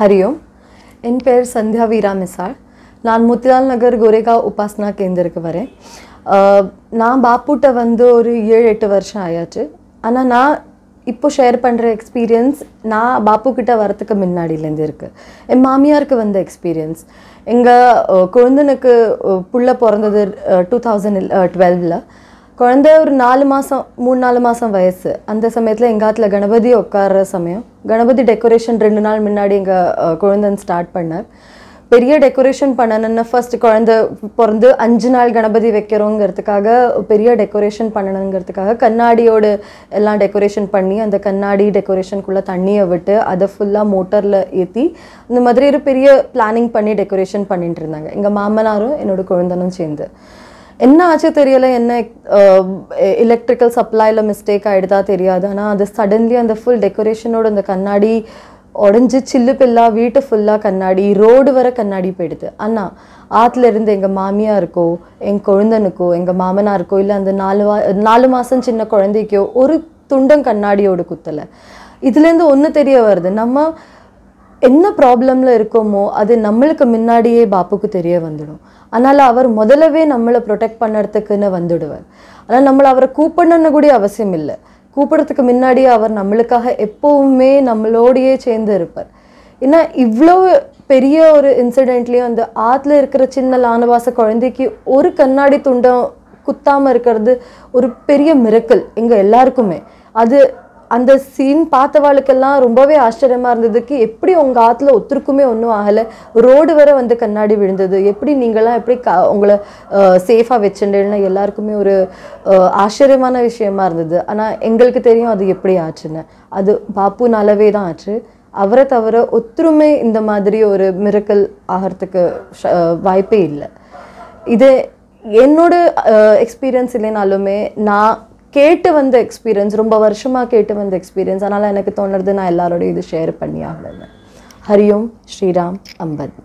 हरिओम इन पेर संध्या वीरा मिसाल நான் முத்தியால் நகர் கோரேகாவ் உபாசனா கேந்திரக்கு வரேன். நான் பாப்புட்ட வந்து ஒரு 7-8 வருஷம் ஆயாச்சு. ஆனால் நான் இப்போ ஷேர் பண்ணுற எக்ஸ்பீரியன்ஸ் நான் பாப்பு கிட்ட வரத்துக்கு முன்னாடியிலேருந்து இருக்குது. என் மாமியாருக்கு வந்த எக்ஸ்பீரியன்ஸ் எங்கள் குழந்தனுக்கு புள்ள பிறந்தது 2012. குழந்தை ஒரு 3-4 மாதம் வயசு. அந்த சமயத்தில் எங்கள் ஆற்றுல கணபதி உட்கார சமயம் கணபதி டெக்கரேஷன் 2 நாள் முன்னாடி எங்கள் குழந்தன் ஸ்டார்ட் பண்ணார். பெரிய டெக்கரேஷன் பண்ணணும்னு ஃபர்ஸ்ட் குழந்தை பிறந்து 5 நாள் கணபதி வைக்கிறோங்கிறதுக்காக பெரிய டெக்கரேஷன் பண்ணணுங்கிறதுக்காக கண்ணாடியோடு எல்லாம் டெக்கரேஷன் பண்ணி அந்த கண்ணாடி டெக்கரேஷனுக்குள்ளே தண்ணியை விட்டு அதை ஃபுல்லாக மோட்டரில் ஏற்றி இந்த மாதிரி ஒரு பெரிய பிளானிங் பண்ணி டெக்கரேஷன் பண்ணிட்டு இருந்தாங்க. எங்கள் மாமனாரும் என்னோட குழந்தனும் சேர்ந்து. என்ன ஆச்சு தெரியலை, என்ன எலக்ட்ரிக்கல் சப்ளையில் மிஸ்டேக் ஆகிடுதா தெரியாது. ஆனால் அது சடன்லி அந்த ஃபுல் டெக்கரேஷனோட அந்த கண்ணாடி உடஞ்சி சில்லு பில்லா வீட்டு ஃபுல்லாக கண்ணாடி ரோடு வர கண்ணாடி போயிடுது. ஆனால் ஆற்றுல இருந்து எங்கள் மாமியாருக்கோ எங்கள் குழந்தனுக்கோ எங்கள் மாமனாருக்கோ இல்லை அந்த 4 மாதம் சின்ன குழந்தைக்கோ ஒரு துண்டம் கண்ணாடியோடு குத்தலை. இதுலேருந்து ஒன்று தெரிய வருது, நம்ம என்ன ப்ராப்ளமில் இருக்கோமோ அது நம்மளுக்கு முன்னாடியே பாப்புக்கு தெரிய வந்துடும். அதனால் அவர் முதலவே நம்மளை ப்ரொடெக்ட் பண்ணுறதுக்குன்னு வந்துடுவார். ஆனால் நம்மளை அவரை கூப்பிடணுன்னு கூட அவசியம் இல்லை. கூப்பிட்றதுக்கு முன்னாடியே அவர் நம்மளுக்காக எப்போவுமே நம்மளோடையே சேர்ந்து இருப்பார். ஏன்னா இவ்வளோ பெரிய ஒரு இன்சிடெண்ட்லேயும் அந்த ஆற்றுல இருக்கிற சின்ன லானவாச குழந்தைக்கு ஒரு கண்ணாடி துண்டம் குத்தாமல் இருக்கிறது ஒரு பெரிய மிரக்கல் எங்கள் எல்லாருக்குமே. அது அந்த சீன் பார்த்தவாளுக்கெல்லாம் ரொம்பவே ஆச்சரியமாக இருந்ததுக்கு எப்படி உங்கள் ஆற்றுல ஒருத்தருக்குமே ஒன்றும் ஆகலை, ரோடு வரை வந்து கண்ணாடி விழுந்தது, எப்படி நீங்களாம் எப்படி உங்களை சேஃபாக வச்சுட்டேன்னா எல்லாருக்குமே ஒரு ஆச்சரியமான விஷயமா இருந்தது. ஆனால் எங்களுக்கு தெரியும் அது எப்படி ஆச்சுன்னு. அது பாப்புனாலவே தான் ஆச்சு. அவரை தவிர ஒத்துருமே இந்த மாதிரி ஒரு மிரக்கல் ஆகிறதுக்கு வாய்ப்பே இல்லை. இது என்னோட எக்ஸ்பீரியன்ஸ் இல்லைனாலுமே நான் கேட்டு வந்த எக்ஸ்பீரியன்ஸ், ரொம்ப வருஷமாக கேட்டு வந்த எக்ஸ்பீரியன்ஸ். அதனால் எனக்கு தோணுறது நான் எல்லாரோடையும் இது ஷேர் பண்ணி ஆகலை. ஹரிஓம், ஸ்ரீராம், அம்பத்.